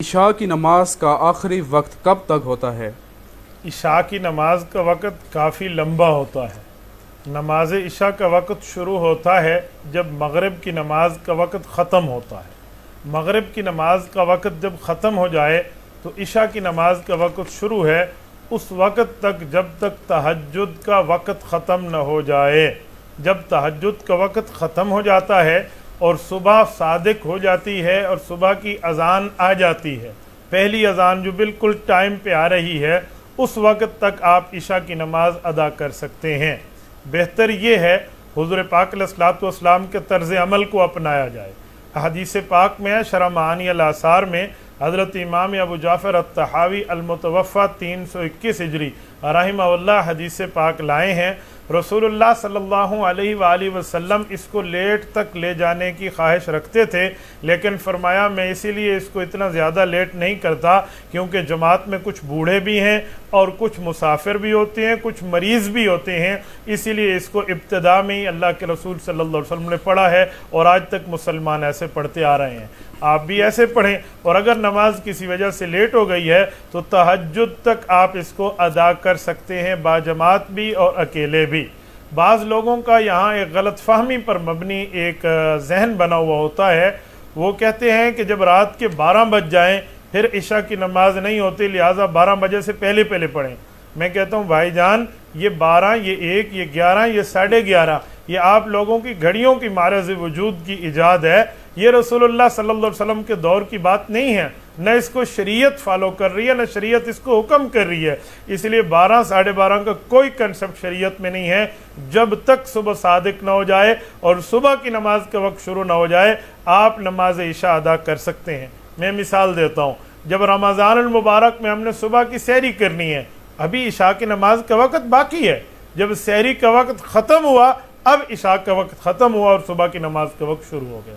عشاء کی نماز کا آخری وقت کب تک ہوتا ہے؟ عشاء کی نماز کا وقت کافی لمبا ہوتا ہے۔ نماز عشاء کا وقت شروع ہوتا ہے جب مغرب کی نماز کا وقت ختم ہوتا ہے۔ مغرب کی نماز کا وقت جب ختم ہو جائے تو عشاء کی نماز کا وقت شروع ہے اس وقت تک جب تک تہجد کا وقت ختم نہ ہو جائے۔ جب تہجد کا وقت ختم ہو جاتا ہے اور صبح صادق ہو جاتی ہے اور صبح کی اذان آ جاتی ہے، پہلی اذان جو بالکل ٹائم پہ آ رہی ہے، اس وقت تک آپ عشاء کی نماز ادا کر سکتے ہیں۔ بہتر یہ ہے حضور پاک علیہ الصلوۃ والسلام کے طرز عمل کو اپنایا جائے۔ حدیث پاک میں شرح معانی الاثار میں حضرت امام ابو جعفر الطحاوی المتوفی 321 ہجری رحمہ اللہ حدیث پاک لائے ہیں، رسول اللہ صلی اللہ علیہ وآلہ وسلم اس کو لیٹ تک لے جانے کی خواہش رکھتے تھے، لیکن فرمایا میں اسی لیے اس کو اتنا زیادہ لیٹ نہیں کرتا کیونکہ جماعت میں کچھ بوڑھے بھی ہیں اور کچھ مسافر بھی ہوتے ہیں، کچھ مریض بھی ہوتے ہیں، اسی لیے اس کو ابتدا میں ہی اللہ کے رسول صلی اللہ علیہ وسلم نے پڑھا ہے اور آج تک مسلمان ایسے پڑھتے آ رہے ہیں۔ آپ بھی ایسے پڑھیں، اور اگر نماز کسی وجہ سے لیٹ ہو گئی ہے تو تہجد تک آپ اس کو ادا کر سکتے ہیں، باجماعت بھی اور اکیلے بھی۔ بعض لوگوں کا یہاں ایک غلط فہمی پر مبنی ایک ذہن بنا ہوا ہوتا ہے، وہ کہتے ہیں کہ جب رات کے 12 بج جائیں پھر عشاء کی نماز نہیں ہوتی، لہٰذا 12 بجے سے پہلے پڑھیں۔ میں کہتا ہوں بھائی جان، یہ 12، یہ 1، یہ 11، یہ 11:30 یہ آپ لوگوں کی گھڑیوں کی معرض وجود کی ایجاد ہے، یہ رسول اللہ صلی اللہ علیہ وسلم کے دور کی بات نہیں ہے، نہ اس کو شریعت فالو کر رہی ہے، نہ شریعت اس کو حکم کر رہی ہے۔ اس لیے 12، 12:30 کا کوئی کنسپٹ شریعت میں نہیں ہے۔ جب تک صبح صادق نہ ہو جائے اور صبح کی نماز کا وقت شروع نہ ہو جائے آپ نماز عشاء ادا کر سکتے ہیں۔ میں مثال دیتا ہوں، جب رمضان المبارک میں ہم نے صبح کی سحری کرنی ہے، ابھی عشاء کی نماز کا وقت باقی ہے، جب سحری کا وقت ختم ہوا اب عشاء کا وقت ختم ہوا اور صبح کی نماز کا وقت شروع ہو گیا۔